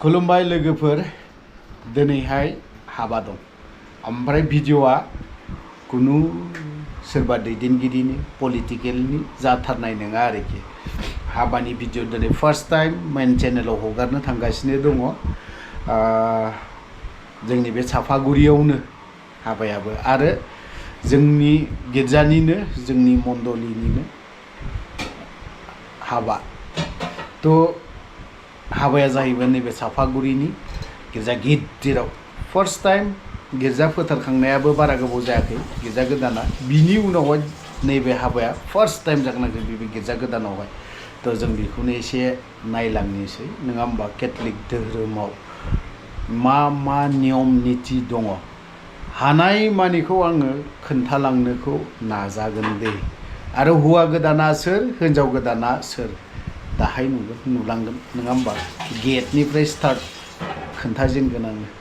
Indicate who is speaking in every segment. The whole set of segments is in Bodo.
Speaker 1: खुलुमबाय लोगोफोर दिनैहाय हाबा दं ओमफ्राय भिडिअआ कुनु सोरबा दैदेनगिरिनि पलिटिकेलनि जाथारनाय नङा आरोखि हाबानि भिडिअ दिनै फार्स्ट टाइम मेन चेनेलाव हगारनो थांगासिनो दङ जोंनि बे साफागुरियावनो हाबायाबो आरो जोंनि गिर्जानिनो जोंनि मण्डलिनिनो हाबा तो हाबाया जाहैबाय नैबे साफागुरिनि गिर्जा गिदिराव फार्स्ट टाइम गिर्जा फोथारखांनायाबो बारा गोबाव जायाखै गिर्जा गोदाना बिनि उनावहाय नैबे हाबाया फार्स्ट टाइम जागोनाखै बे गिर्जा गोदानावहाय तो जों बेखौनो एसे नायलांनोसै नङा होमबा केथलिक धोरोमाव मा नियम निति दङ हानाय मानिखौ आङो खोन्थालांनोखौ नाजागोन दे आरो हौवा गोदाना सोर हिन्जाव गोदाना सोर दाहाय नुलांगोन नङा होमबा गेटनिफ्राय स्टार्ट खोन्थाजेनगोन आङो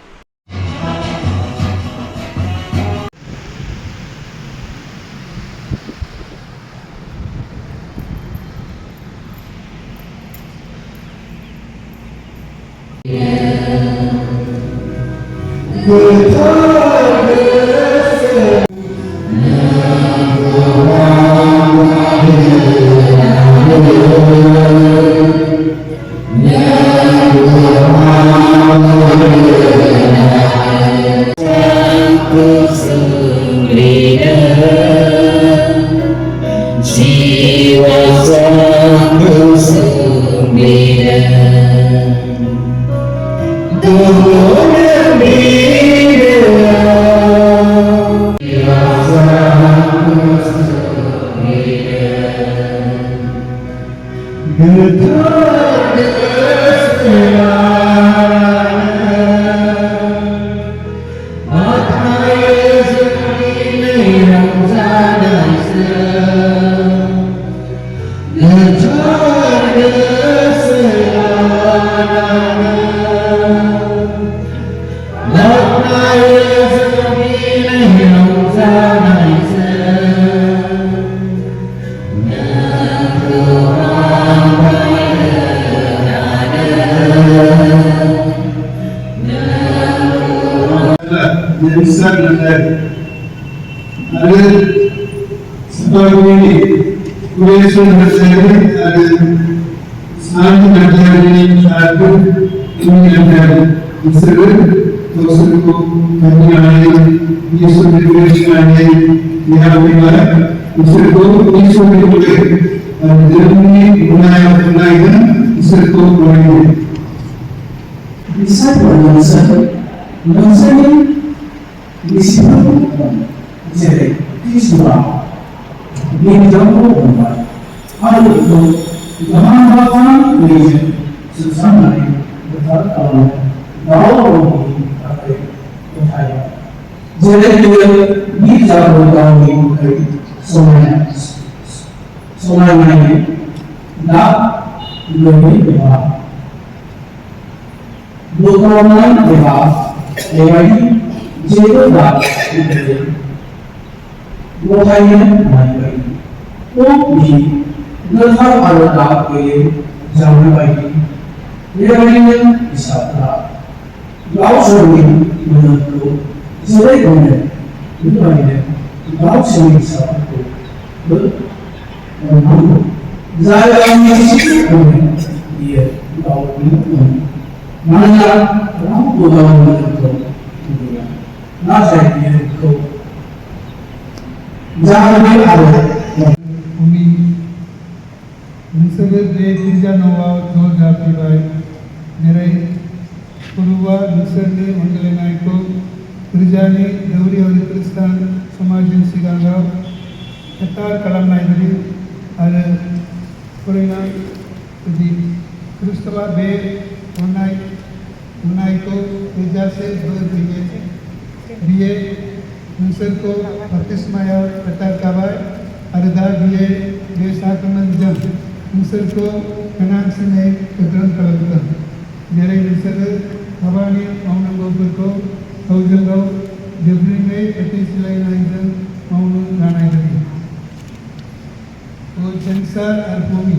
Speaker 2: Sensar Arpumi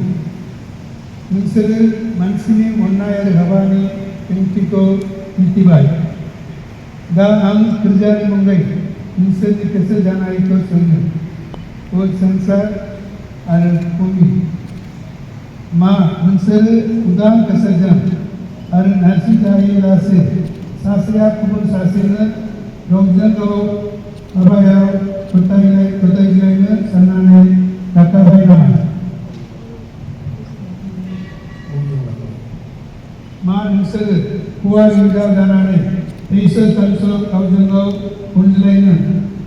Speaker 2: Nusere Mansini Monayar Havani ओंथिखौ मिथिबाय। दा आं गिर्जानि मुङै नोंसोरनि गोसो जानायखौ सोङो। ओ संसार आरो भुमि, मा नोंसोरो उदां गोसोजों आरो नारसिनजायालासे सासेया गुबुन सासेनो गावजों गाव हाबायाव फोथायज्लायनो साननानै नागारबाय नामा? मा नोंसोरो हौवा हिनजाव जानानै थैस' थांस' गावजों गाव अनज्लायनो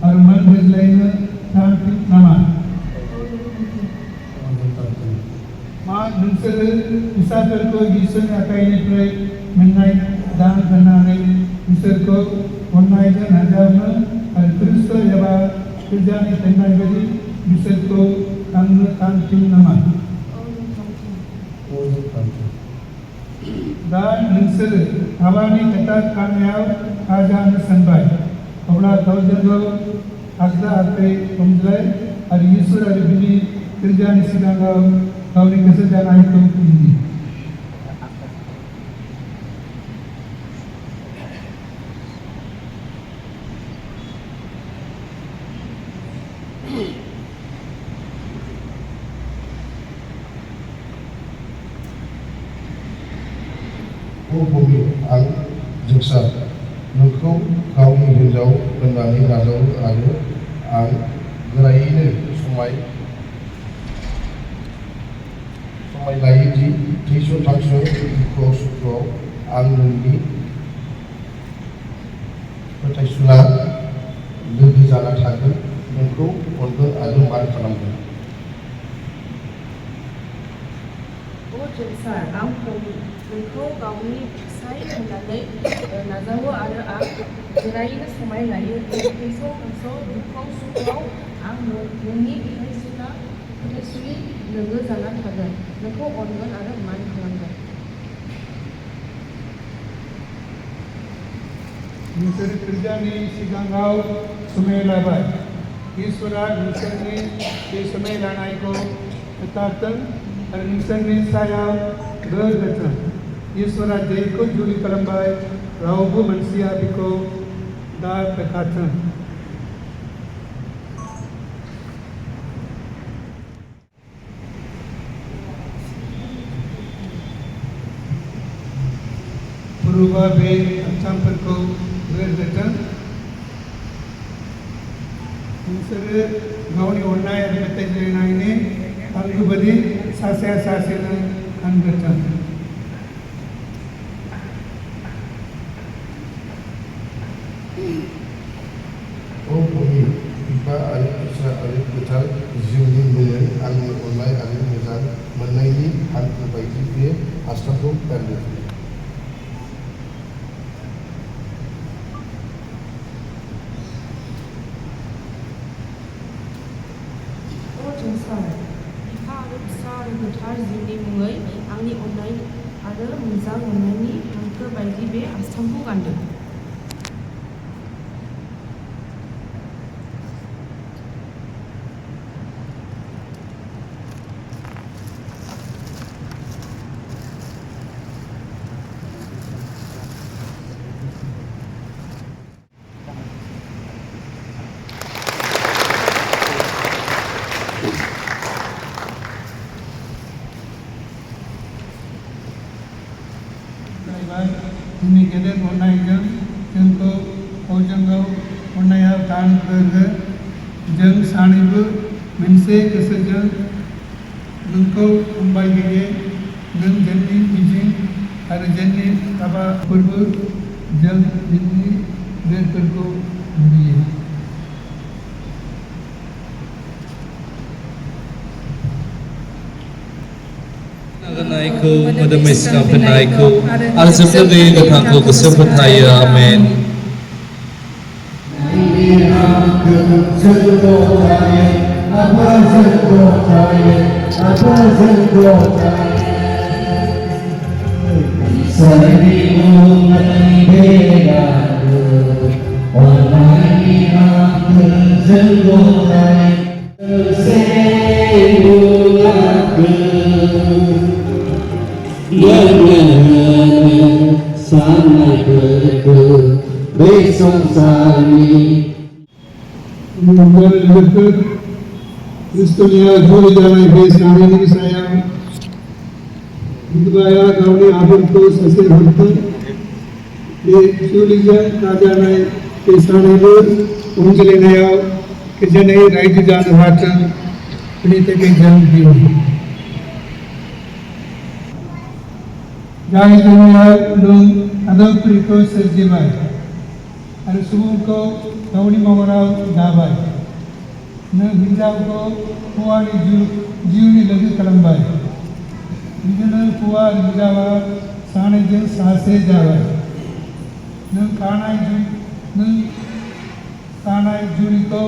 Speaker 2: आरो मान होज्लायनो थाङाखै नामा? मा नोंसोरो फिसाफोरखौ इसोरनि आखाइनिफ्राय मोननाय दान होनानै इसोरखौ अननायजों नाजावनो आरो खृष्ट एबा गिर्जानि थेनाय बायदि बिसोरखौ खांनो थांखि नामा? दा नोंसोरो हाबानि खोथा खानायाव जानो सानबाय, अब्ला गावजों गाव आगदा आखाइ हमज्लाय आरो इसोर आरो बिनि गिर्जानि सिगाङाव गावनि गोसो जानायखौ दिन्थि।
Speaker 3: भुमि, आं जोंसार नोंखौ गावनि हिन्जाव होननानै नाजावो आरो आं गोरायैनो समाय लायो दि थैस' थांस' दुखु सुखुआव आं नोंनि फोथायसुला लोगो जाना थागोन, नोंखौ अनगोन आरो मान खालामगोन।
Speaker 4: आं नोंखौ गावनि फिसाय होननानै नाजावो आरो आं गोरायैनो समाय लायो दि थैस' थांस' दुखु सुखुआव आं नोंनि फोथायसुलि लोगो जाना थागोन, नोंखौ अनगोन आरो मान खालामगोन।
Speaker 2: नोंसोर गिर्जानि सिगाङाव समाय लाबाय। इसोरा नोंसोरनि बे समाय लानायखौ फोथारथों आरो नोंसोरनि सायाव बोर होथों। इसोरा जेखौ जुलि खालामबाय, रावबो मानसिया बेखौ दा बोखारथों। पुरुबा बे आसामफोरखौ बोर होथों। नोंसोरो गावनि अननाय आरो फोथायज्लायनायनि आंगो बायदि सासेया सासेनो अनगोथों।
Speaker 3: भुमि, बिफा आरो फिसा आरो गोथार जिउनि मुङै आंनि अननाय आरो मोजां मोननायनि हांखो बायदि बे आस्थामखौ गानदों।
Speaker 4: बिफा आरो फिसा आरो गोथार जिउनि मुङै आंनि अननाय आरो मोजां मोननायनि हांखो बायदि बे आस्थामखौ गानदों।
Speaker 2: जोंनि गेदेर अननायजों जोंखौ गावजों गाव अननायाव दान होगो। जों सानैबो मोनसे गोसोजों नोंखौ खुलुमबाय थायो। नों जोंनि मिजिं आरो जोंनि हाबाफोरबो जों नोंनि बोरफोरखौ लुबैयो।
Speaker 5: नागारनायखौ मोदोमै सिखांफिननायखौ आरो जोबनो गैयै गोथांखौ गोसो फोथायो। आमेन।
Speaker 6: साननायफोरखौ बे संसारनि
Speaker 2: लोगोफोर क्रिस्ट'निया जुलि जानाय बे सानैनि सायाव बिधवाया गावनि आबुंखौ सासे हरदों बे जुलिजों लाजानाय बे सानैबो अनज्लायनायाव गोजोनै रायजो जानो हाथों बेनि थाखाय जों बियो जाय जोंनिया नों हादरफोरखौ सोरजिबाय आरो सुबुंखौ गावनि महराव दाबाय नों हिन्जावखौ हौवानि जिउनि लोगो खालामबाय बिदिनो हौवा आरो हिन्जावा सानैजों सासे जाबाय नों खानाय जुलिखौ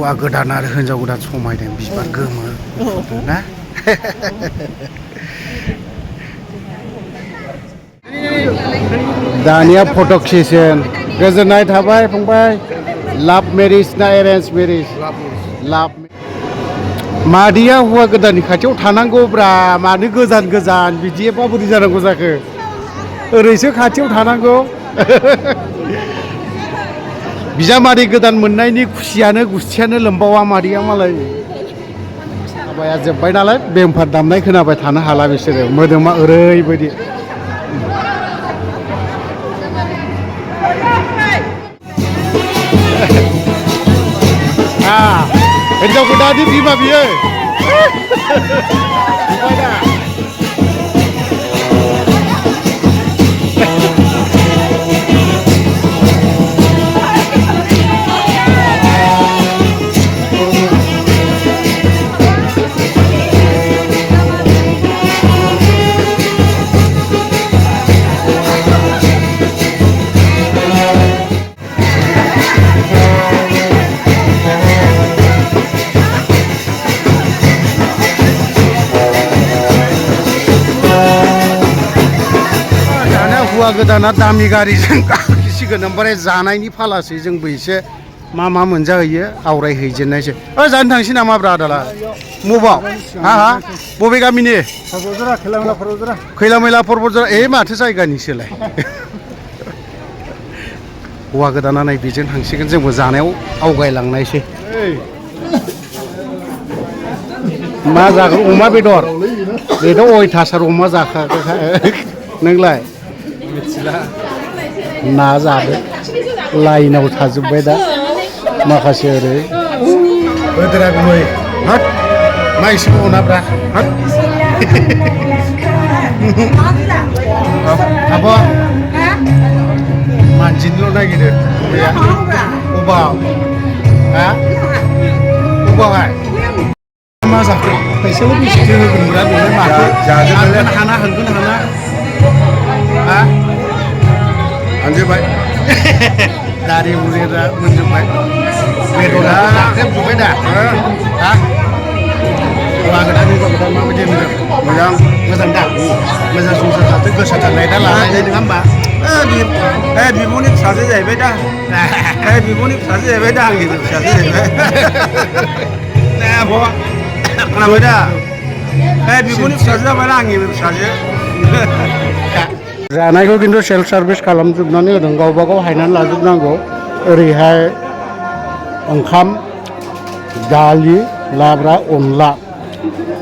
Speaker 1: हौवा गोदान आरो हिन्जाव गोदान समायदों बिबार गोमो ना दानिया फट' सेसन गोजोननाय थाबाय फंबाय लाभ मेरिज ना एरेन्ज मेरिज लाभ मादैया हौवा गोदाननि खाथियाव थानांगौब्रा मानो गोजान गोजान बिदि माबोरै जानांगौ जाखो ओरैसो खाथियाव थानांगौ बिजामादै गोदान मोननायनि खुसियानो गुस्थियानो लोमबावा मादैया मालाय हाबाया जोब्बाय नालाय बेमफार दामनाय खोनाबाय थानो हाला बिसोरो मोदोमा ओरैबायदि हिन्जाव गोदाननि बिमा बियो हौवा गोदाना दामि गारिजों गाखोसिगोन ओमफ्राय जानायनि फालासै जोंबो एसे मा मोनजाहैयो आवरायहैजेननायसै जानो थांसै नामा ब्रा दाला मबाव हा बबे गामिनि खैला मैला परबतजरा माथो जायगानिसोलाय हौवा गोदाना नै बेजों थांसिगोन जोंबो जानायाव आवगायलांनायसै मा जागोन अमा बेदर बेथ' अयथासार अमा जाखाखा नोंलाय मिथिला ना जादो लाइनाव थाजोब्बाय दा माखासे ओरै बोदोरा गुमै हाट माइसो मावनाब्रा हाट आब' मानजिनोल' नागिरो अबाव हा अबावहाय मा जाखो फैसाल' बेसेसो होगोनब्रा नोंलाय माथो जागोन हाना होगोन हाना हा हानजोब्बाय दारि मुरिरा मोनजोब्बाय बेदरा जाख्रेबजोब्बाय दा हा हौवा गोदान हिनजाव गोदान माबायदि मोनदों मोजां मोजां दा मोजां संसार जाथो गोसो थोनाय दा लालायनाय नङा होमबा
Speaker 7: बिब'नि फिसाजो जाहैबाय दा बिब'नि फिसाजो जाहैबाय दा आंनिबो फिसाजो जाहैबाय आब' खोनाबाय दा बिब'नि फिसाजो जाबाय दा आंनिबो फिसाजो
Speaker 8: जानायखौ खिन्थु सेल्फ सार्भिस खालामजोबनानै होदों गावबा गाव हायनानै लाजोबनांगौ ओरैहाय ओंखाम दालि लाब्रा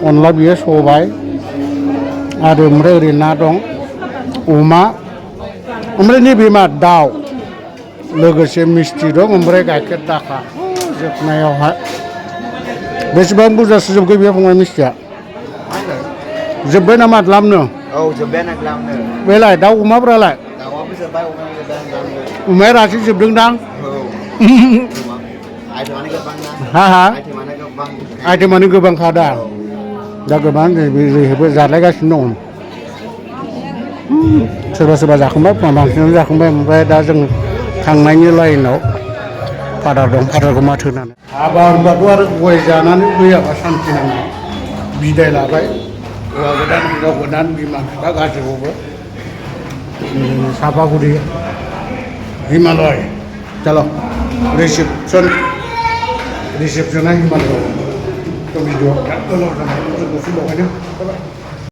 Speaker 8: अनला बियो सबाय आरो ओमफ्राय ओरै ना दं अमा ओमफ्राय नैबे मा दाउ लोगोसे मिस्थि दं ओमफ्राय गाइखेर दाखा जोबनायावहाय बेसेबां बुरजासो जोबखो बे फंबाय मिस्थिया जोब्बाय नामा द्लामनो
Speaker 9: औ जोब्बायानो ग्लामनो
Speaker 8: बेलाय दाउ अमाफ्रालाय
Speaker 9: दाउआबो जोब्बाय अमायाबो जोब्बाय ग्लामनो
Speaker 8: अमाया रासि जोबदोंदां
Speaker 9: आइटेमानो गोबां ना
Speaker 8: हा
Speaker 9: आइटेमानो गोबां
Speaker 8: आइटेमानो गोबांखा दा गोबां जेरैबो जालायगासिनो दं सोरबा सोरबा जाखांबाय बांसिनानो जाखांबाय ओमफ्राय दा जों थांनायनि लाइनाव फादार दं फादारखौ माथो होनानै हाबा होनबाथ' आरो गय जानानै फैयाबा सान्थि नाङा बिदाय लाबाय हौवा गोदान हिनजाव गोदान बिमा बिफा गासैखौबो सापागुरि हिमालय चलो रिसेप्सना हिमालय तो भिडिअ' बिराद गोलाव जानाय जों गुसु लगायनो